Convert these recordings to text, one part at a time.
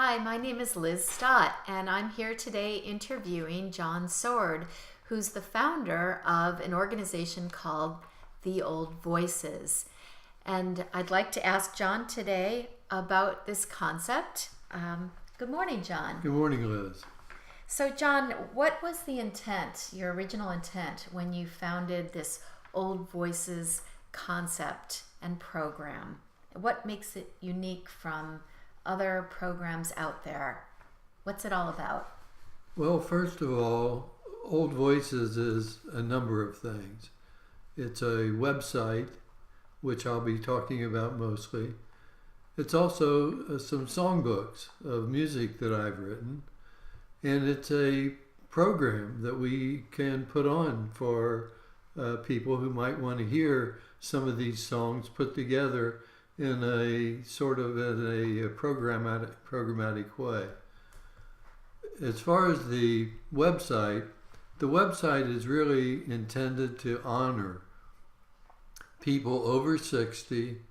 Hi, my name is Liz Stott, and I'm here today interviewing John Soward, who's the founder of an organization called The Old Voices. And I'd like to ask John today about this concept. Good morning, John. Good morning, Liz. So, John, what was the intent, your original intent, when you founded this Old Voices concept and program? What makes it unique from other programs out there? What's it all about? Well, first of all, Old Voices is a number of things. It's a website, which I'll be talking about mostly. It's also some songbooks of music that I've written. And it's a program that we can put on for people who might want to hear some of these songs put together in a sort of in a programmatic way. As far as the website is really intended to honor people over 60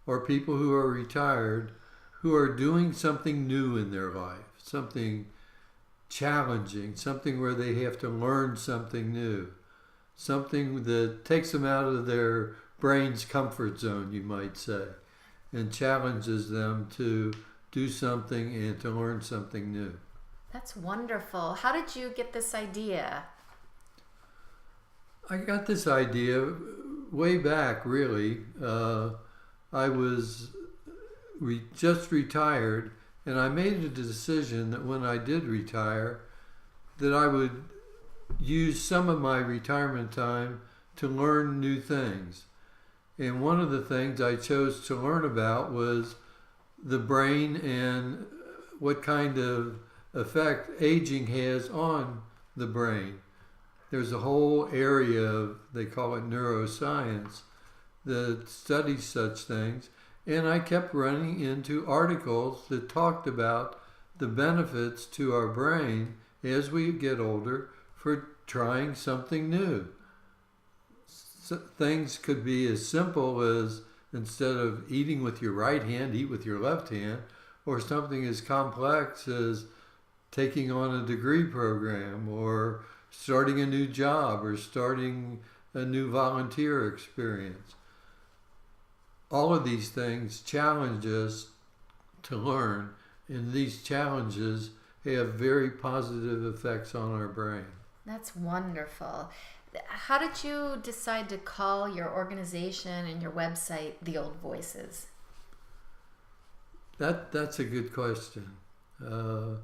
or people who are retired who are doing something new in their life, something challenging, something where they have to learn something new, something that takes them out of their brain's comfort zone, you might say, and challenges them to do something and to learn something new. That's wonderful. How did you get this idea? I got this idea way back, really. I was just retired, and I made a decision that when I did retire, that I would use some of my retirement time to learn new things. And one of the things I chose to learn about was the brain and what kind of effect aging has on the brain. There's a whole area of, they call it neuroscience, that studies such things. And I kept running into articles that talked about the benefits to our brain as we get older for trying something new. So things could be as simple as, instead of eating with your right hand, eat with your left hand, or something as complex as taking on a degree program, or starting a new job, or starting a new volunteer experience. All of these things challenge us to learn, and these challenges have very positive effects on our brain. That's wonderful. How did you decide to call your organization and your website The Old Voices? That's a good question. The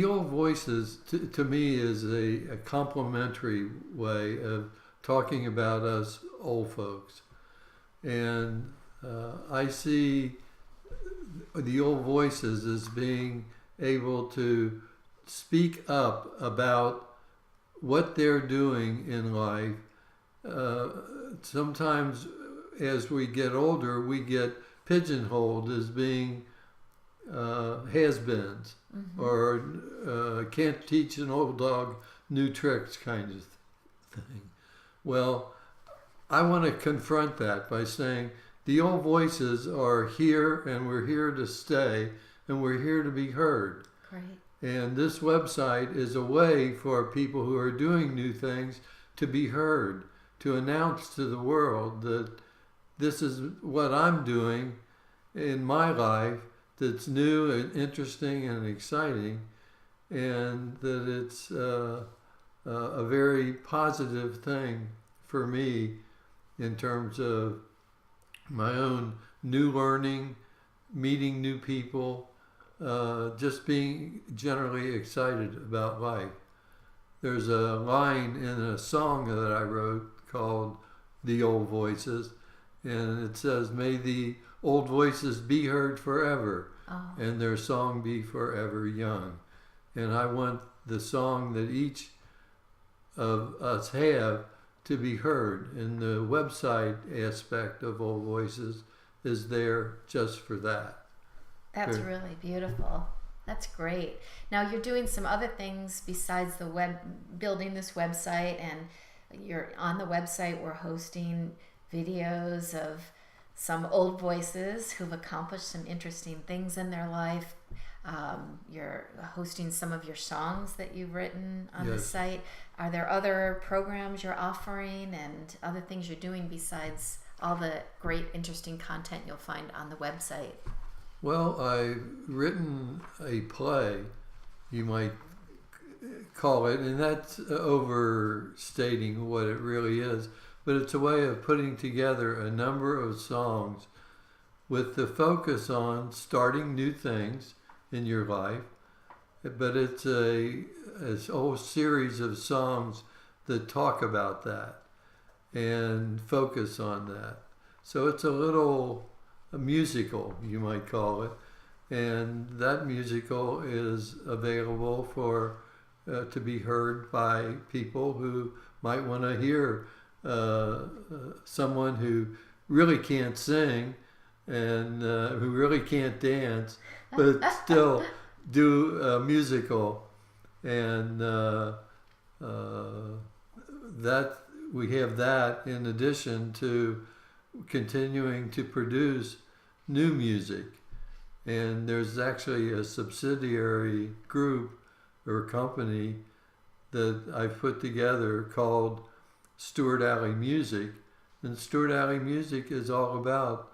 Old Voices, to me, is a complimentary way of talking about us old folks. And I see the Old Voices as being able to speak up about what they're doing in life. Sometimes as we get older, we get pigeonholed as being has-beens, or can't teach an old dog new tricks kind of thing. Well, I want to confront that by saying the Old Voices are here, and we're here to stay, and we're here to be heard. Great. And this website is a way for people who are doing new things to be heard, to announce to the world that this is what I'm doing in my life that's new and interesting and exciting, and that it's a very positive thing for me in terms of my own new learning, meeting new people, just being generally excited about life. There's a line in a song that I wrote called The Old Voices, and it says, "May the old voices be heard forever, and their song be forever young." And I want the song that each of us have to be heard, and the website aspect of Old Voices is there just for that. That's really beautiful. That's great. Now you're doing some other things besides building this website, and you're on the website. We're hosting videos of some old voices who've accomplished some interesting things in their life. You're hosting some of your songs that you've written on the Yes. site. Are there other programs you're offering and other things you're doing besides all the great, interesting content you'll find on the website? Well, I've written a play, you might call it, and that's overstating what it really is, but it's a way of putting together a number of songs with the focus on starting new things in your life, but it's a whole series of songs that talk about that and focus on that. So it's a musical, you might call it, and that musical is available for to be heard by people who might want to hear someone who really can't sing and who really can't dance, but still do a musical. And that we have that in addition to continuing to produce new music. And there's actually a subsidiary group or company that I've put together called Soward Alley Music. And Soward Alley Music is all about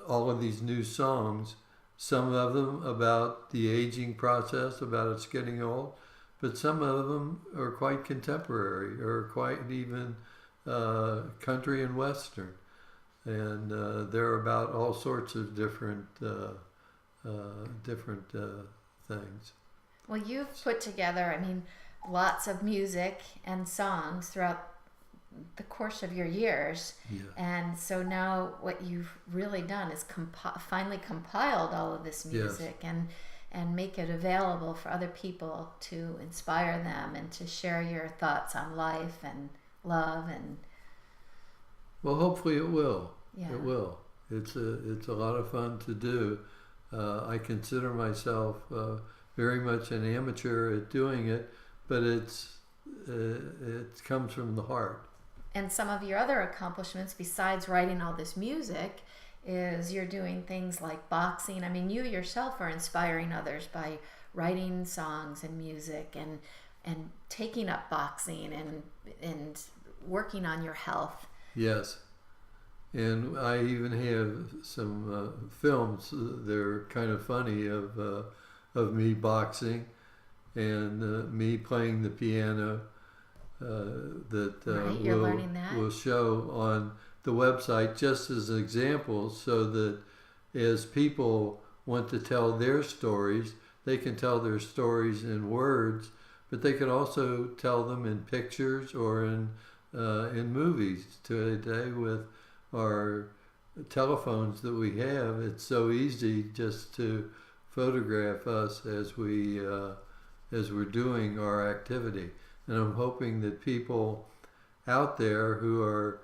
all of these new songs, some of them about the aging process, about it's getting old, but some of them are quite contemporary or quite even country and western. And they're about all sorts of different things. Well, you've put together, lots of music and songs throughout the course of your years. Yeah. And so now what you've really done is finally compiled all of this music and make it available for other people to inspire them and to share your thoughts on life and love and... Well, hopefully it will. Yeah. It will. It's a lot of fun to do. I consider myself very much an amateur at doing it, but it comes from the heart. And some of your other accomplishments, besides writing all this music, is you're doing things like boxing. You yourself are inspiring others by writing songs and music and taking up boxing and working on your health. Yes. And I even have some films. They're kind of funny of me boxing and me playing the piano that you're learning that. We'll show on the website just as examples, so that as people want to tell their stories, they can tell their stories in words, but they can also tell them in pictures or in movies. Today with our telephones that we have, it's so easy just to photograph us as we're doing our activity. And I'm hoping that people out there who are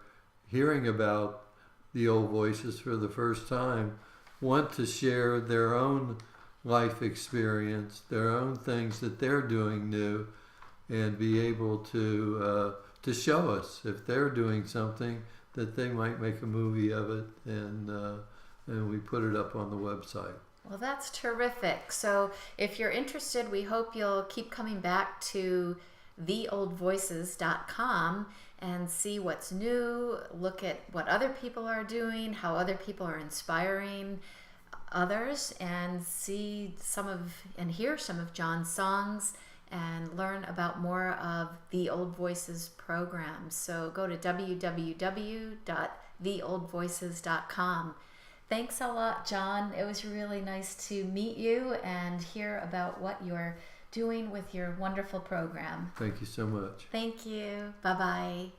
hearing about the old voices for the first time want to share their own life experience, their own things that they're doing new, and be able to show us if they're doing something that they might make a movie of it, and we put it up on the website. Well, that's terrific. So if you're interested, we hope you'll keep coming back to theoldvoices.com and see what's new, look at what other people are doing, how other people are inspiring others, and hear some of John's songs and learn about more of the Old Voices program. So go to www.theoldvoices.com. Thanks a lot, John. It was really nice to meet you and hear about what you're doing with your wonderful program. Thank you so much. Thank you. Bye-bye.